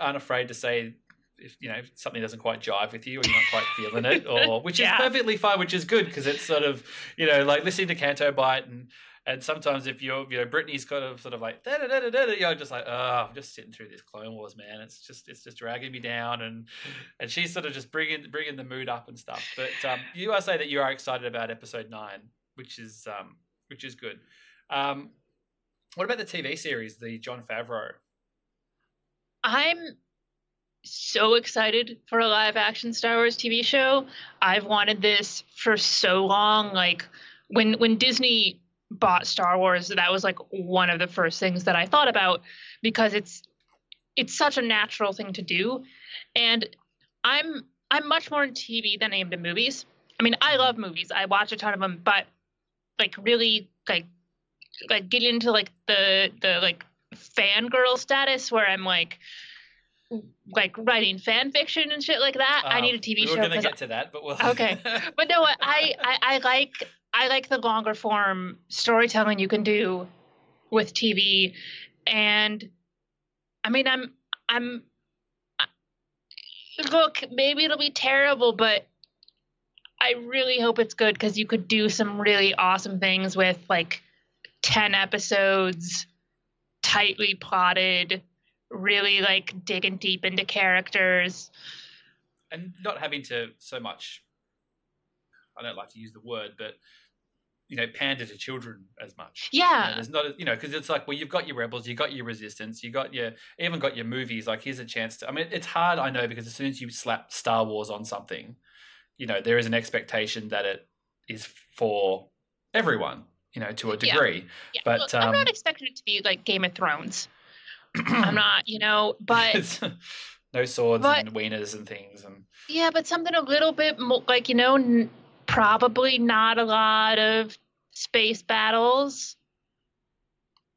aren't afraid to say if something doesn't quite jive with you or you're not quite feeling it, or which is perfectly fine, which is good because it's sort of like listening to Canto Bight and sometimes if Brittany's kind of sort of like you're just like, oh, I'm just sitting through this Clone Wars, man. It's just dragging me down, and she's sort of just bringing the mood up and stuff. But you are saying that you are excited about Episode 9, which is good. What about the TV series, the Jon Favreau? I'm so excited for a live action Star Wars TV show. I've wanted this for so long. Like when Disney bought Star Wars, that was like one of the first things that I thought about because it's such a natural thing to do. And I'm much more into TV than I am to movies. I mean, I love movies. I watch a ton of them, but like really like get into like the like fangirl status where I'm like writing fan fiction and shit like that. I need a TV show. We're gonna get to that, but we'll okay. But no, I like the longer form storytelling you can do with TV, and I mean I'm look, maybe it'll be terrible, but I really hope it's good because you could do some really awesome things with like 10 episodes, tightly plotted, really like digging deep into characters. And not having to so much, I don't like to use the word, but pander to children as much. Yeah. There's not, because it's like, well, you've got your Rebels, you've got your Resistance, even got your movies. Like, here's a chance to. I mean, it's hard, I know, because as soon as you slap Star Wars on something, there is an expectation that it is for everyone, to a degree. Yeah. But look, I'm not expecting it to be like Game of Thrones. I'm not, but no swords and wieners and things, and yeah, but something a little bit more like probably not a lot of space battles,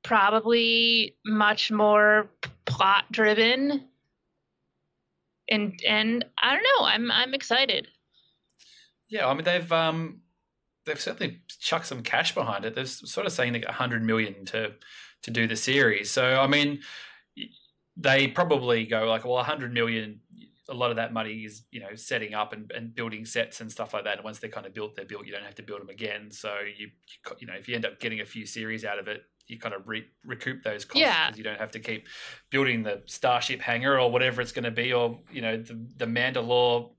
probably much more plot driven, and I don't know, I'm excited. Yeah, I mean they've certainly chucked some cash behind it. They're sort of saying they got $100 million to do the series. So I mean, they probably go like, well, $100 million. A lot of that money is setting up and building sets and stuff like that. And once they're kind of built, they're built. You don't have to build them again. So you if you end up getting a few series out of it, you kind of recoup those costs because you don't have to keep building the Starship hangar or whatever it's going to be, or the Mandalore.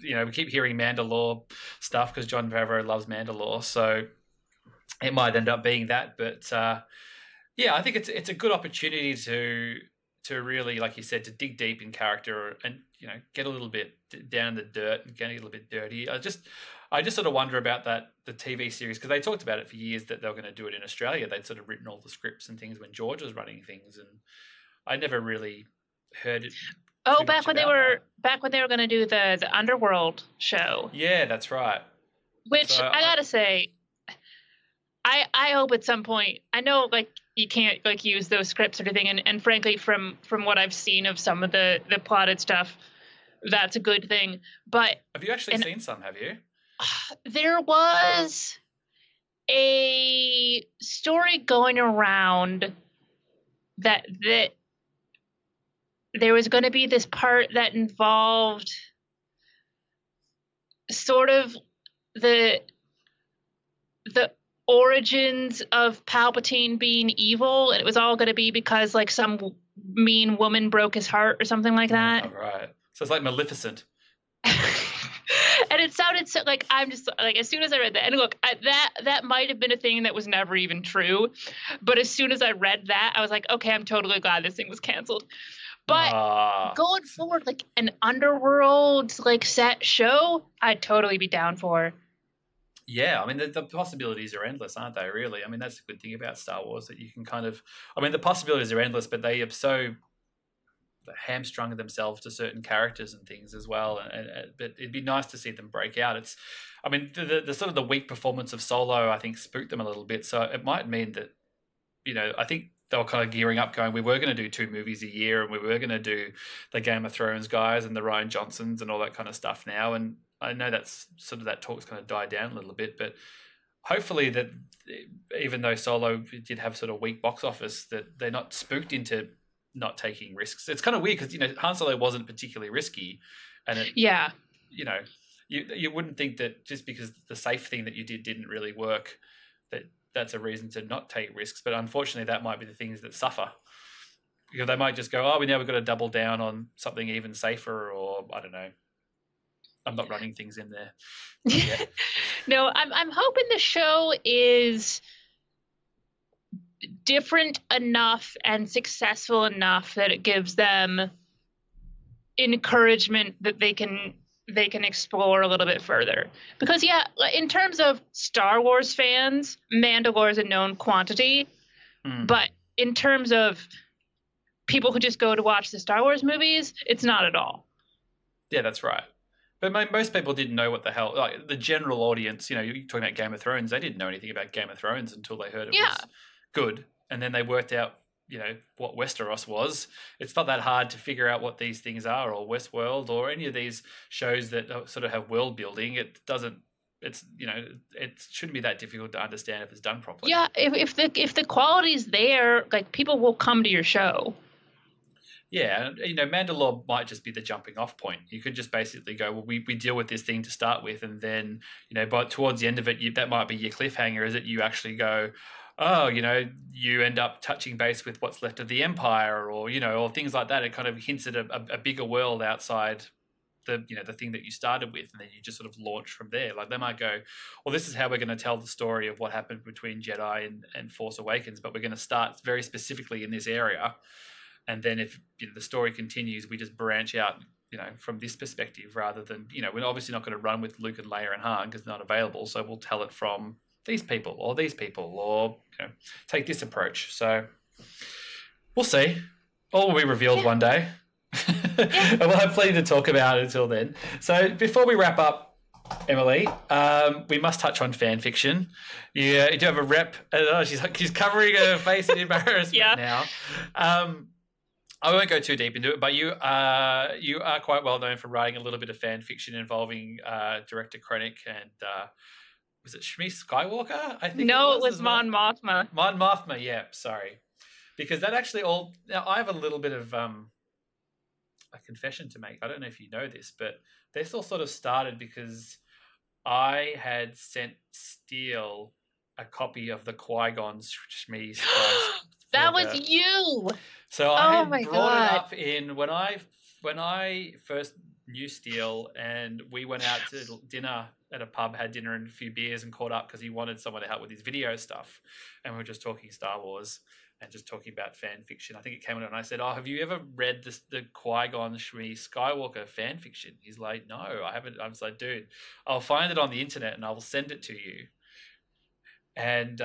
We keep hearing Mandalore stuff because Jon Favreau loves Mandalore, so it might end up being that. But yeah, I think it's a good opportunity to really, like you said, to dig deep in character and get a little bit down in the dirt and get a little bit dirty. I just sort of wonder about the TV series, because they talked about it for years that they were going to do it in Australia. They'd sort of written all the scripts and things when George was running things, and I never really heard it. Oh, back when they were going to do the Underworld show. Yeah, that's right. Which so, I gotta say, I hope at some point. I know like you can't like use those scripts or anything, and frankly, from what I've seen of some of the plotted stuff, that's a good thing. But have you actually seen some? Have you? There was a story going around that there was going to be this part that involved sort of the the origins of Palpatine being evil, and it was all going to be because like some mean woman broke his heart or something like that. Oh, right. So it's like Maleficent. And it sounded so like I'm just like as soon as I read that, and look, that might have been a thing that was never even true, but as soon as I read that, I was like, okay, I'm totally glad this thing was canceled. But going forward, like an underworld like set show, I'd totally be down for. Yeah, I mean, the possibilities are endless, aren't they, really? I mean, that's a good thing about Star Wars, that you can kind of... I mean, the possibilities are endless, but they have so hamstrung themselves to certain characters and things as well. But it'd be nice to see them break out. It's... I mean, the sort of the weak performance of Solo, I think, spooked them a little bit. So it might mean that, you know, I think they were kind of gearing up going, we were going to do 2 movies a year, and we were going to do the Game of Thrones guys and the Rian Johnsons and all that kind of stuff now. And I know that's sort of that talk's going to die down a little bit, but hopefully that even though Solo did have sort of weak box office, that they're not spooked into not taking risks. It's kind of weird because, you know, Han Solo wasn't particularly risky, and it, yeah, you know, you wouldn't think that just because the safe thing that you did didn't really work, that's a reason to not take risks. But unfortunately, that might be the things that suffer. You know, they might just go, oh, we now we've got to double down on something even safer, or I don't know. I'm not running things in there. Yeah. No, I'm hoping the show is different enough and successful enough that it gives them encouragement that they can explore a little bit further. Because yeah, in terms of Star Wars fans, Mandalore is a known quantity, but in terms of people who just go to watch the Star Wars movies, it's not at all. Yeah, that's right. But most people didn't know what the hell, like the general audience, you know, you're talking about Game of Thrones, they didn't know anything about Game of Thrones until they heard it was good. And then they worked out, you know, what Westeros was. It's not that hard to figure out what these things are, or Westworld, or any of these shows that sort of have world building. It doesn't, it's, you know, it shouldn't be that difficult to understand if it's done properly. Yeah, if the quality's there, like people will come to your show. Yeah, you know, Mandalore might just be the jumping off point. You could just basically go, well, we deal with this thing to start with, and then, you know, but towards the end of it, that might be your cliffhanger, is that you actually go, oh, you know, you end up touching base with what's left of the Empire, or, you know, or things like that. It kind of hints at a bigger world outside the, you know, the thing that you started with, and then you just sort of launch from there. Like they might go, well, this is how we're going to tell the story of what happened between Jedi and Force Awakens, but we're going to start very specifically in this area. And then if, you know, the story continues, we just branch out, you know, from this perspective, rather than, you know, we're obviously not going to run with Luke and Leia and Han because they're not available. So we'll tell it from these people, or, you know, take this approach. So we'll see. All will be revealed one day. And we'll have plenty to talk about until then. So before we wrap up, Emily, we must touch on fan fiction. You do have a rep. Oh, she's covering her face in embarrassment now. I won't go too deep into it, but you are quite well known for writing a little bit of fan fiction involving director Krennic and was it Shmi Skywalker? I think it was Mon Mothma. Mon Mothma, yeah, sorry, because that actually all. Now I have a little bit of a confession to make. I don't know if you know this, but this all sort of started because I had sent Steele a copy of the Qui-Gon Shmi. That was you. So I had brought it up in when I first knew Steele, and we went out to dinner at a pub, had dinner and a few beers, and caught up because he wanted someone to help with his video stuff, and we were just talking Star Wars and just talking about fan fiction. I think it came out and I said, "Oh, have you ever read the Qui-Gon Shmi Skywalker fan fiction?" He's like, "No, I haven't." I was like, "Dude, I'll find it on the internet and I will send it to you." And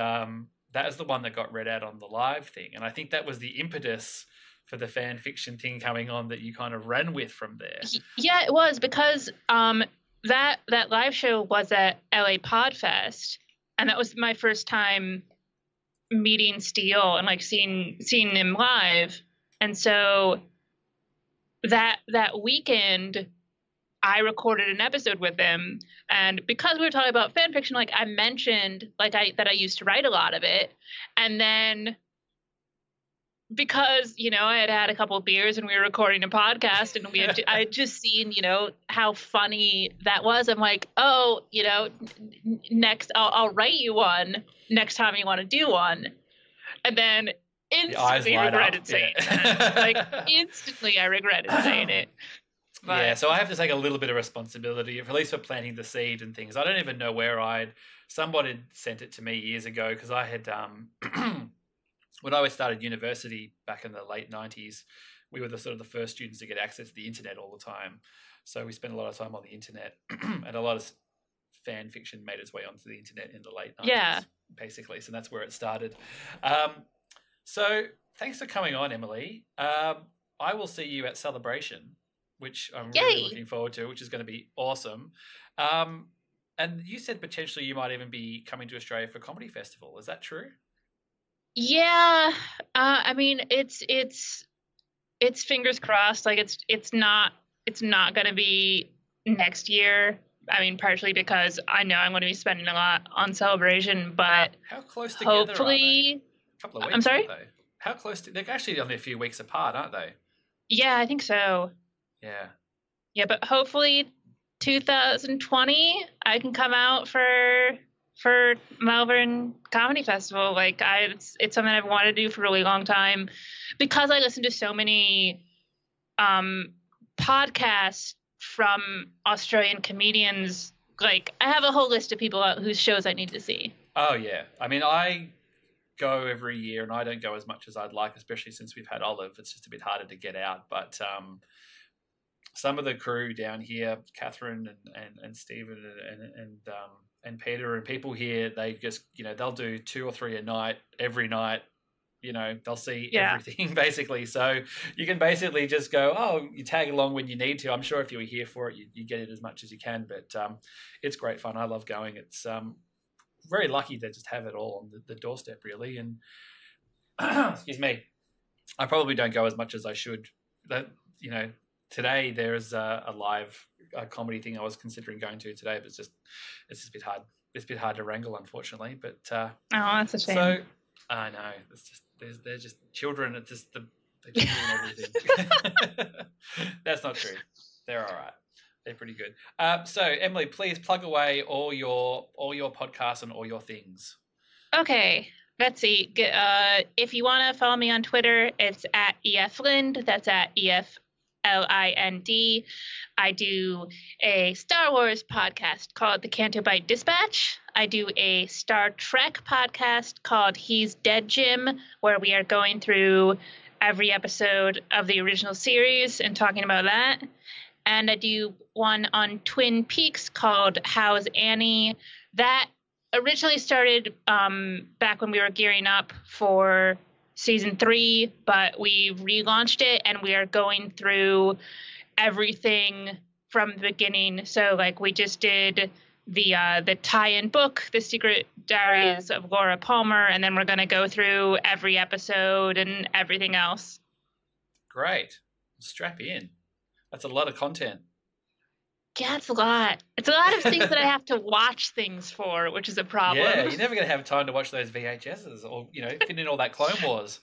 that is the one that got read out on the live thing. And I think that was the impetus for the fan fiction thing coming on that you kind of ran with from there. Yeah, it was because that live show was at LA Podfest, and that was my first time meeting Steele and like seeing him live. And so that weekend I recorded an episode with him, and because we were talking about fan fiction, like I mentioned, that I used to write a lot of it, and then because, I had had a couple of beers and we were recording a podcast, and I had just seen, how funny that was. I'm like, oh, next I'll write you one next time you want to do one. And then instantly regretted saying it. Like, instantly I regretted saying it. But, yeah, so I have to take a little bit of responsibility, at least for planting the seed and things. I don't even know where somebody had sent it to me years ago, because I had, when I started university back in the late 90s, we were the first students to get access to the internet all the time. So we spent a lot of time on the internet, and a lot of fan fiction made its way onto the internet in the late 90s, basically. So that's where it started. So thanks for coming on, Emily. I will see you at Celebration, which I'm really looking forward to, which is going to be awesome. And you said potentially you might even be coming to Australia for a comedy festival. Is that true? Yeah. I mean, it's fingers crossed. Like, it's not going to be next year. I mean, partially because I know I'm going to be spending a lot on Celebration, but how close together hopefully, are they? A couple of weeks. I'm sorry? Aren't they? How close? They're actually only a few weeks apart, aren't they? Yeah, I think so. Yeah. Yeah, but hopefully 2020 I can come out for Melbourne Comedy Festival. Like, it's something I've wanted to do for a really long time, because I listen to so many podcasts from Australian comedians. Like, I have a whole list of people whose shows I need to see. Oh yeah, I mean, I go every year, and I don't go as much as I'd like, especially since we've had Olive. It's just a bit harder to get out, but some of the crew down here, Catherine and Stephen and Peter and people here, they just, they'll do 2 or 3 a night, every night. They'll see everything basically. So you can basically just go, you tag along when you need to. I'm sure if you were here for it, you get it as much as you can, but it's great fun. I love going. It's very lucky to just have it all on the doorstep, really. And excuse me, I probably don't go as much as I should. Today there's a live comedy thing I was considering going to today, but it's just a bit hard. It's a bit hard to wrangle, unfortunately. But that's a shame. So I know it's just they're just children. It's just they're doing everything. That's not true. They're all right. They're pretty good. So Emily, please plug away all your podcasts and all your things. Okay. Let's see. If you want to follow me on Twitter, it's at EFLind. That's at EFLIND. I do a Star Wars podcast called The Canto Bight Dispatch. I do a Star Trek podcast called He's Dead Jim, where we are going through every episode of the original series and talking about that. And I do one on Twin Peaks called How's Annie? That originally started back when we were gearing up for season 3, but we relaunched it and we are going through everything from the beginning. So, like, we just did the tie-in book, The Secret Diaries of Laura Palmer, and then we're going to go through every episode and everything else. Great. Strap in. That's a lot of content. Yeah, it's a lot. It's a lot of things that I have to watch things for, which is a problem. Yeah, you're never going to have time to watch those VHSs or, fit in all that Clone Wars.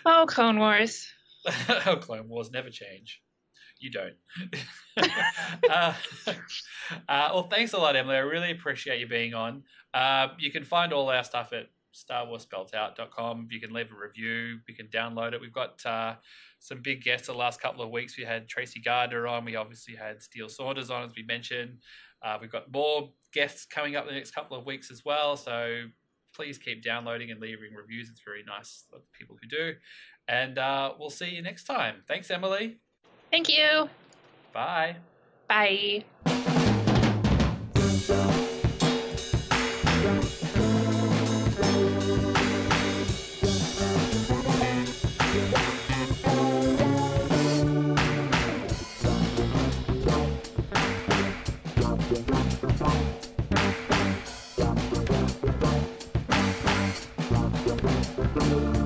Oh, Clone Wars. Oh, Clone Wars never change. You don't. Well, thanks a lot, Emily. I really appreciate you being on. You can find all our stuff at StarWarsSpelledOut.com. You can leave a review. You can download it. We've got some big guests the last couple of weeks. We had Tracy Gardner on. We obviously had Steele Saunders on, as we mentioned. We've got more guests coming up the next couple of weeks as well. So please keep downloading and leaving reviews. It's very nice of the people who do. And we'll see you next time. Thanks, Emily. Thank you. Bye. Bye. Thank you.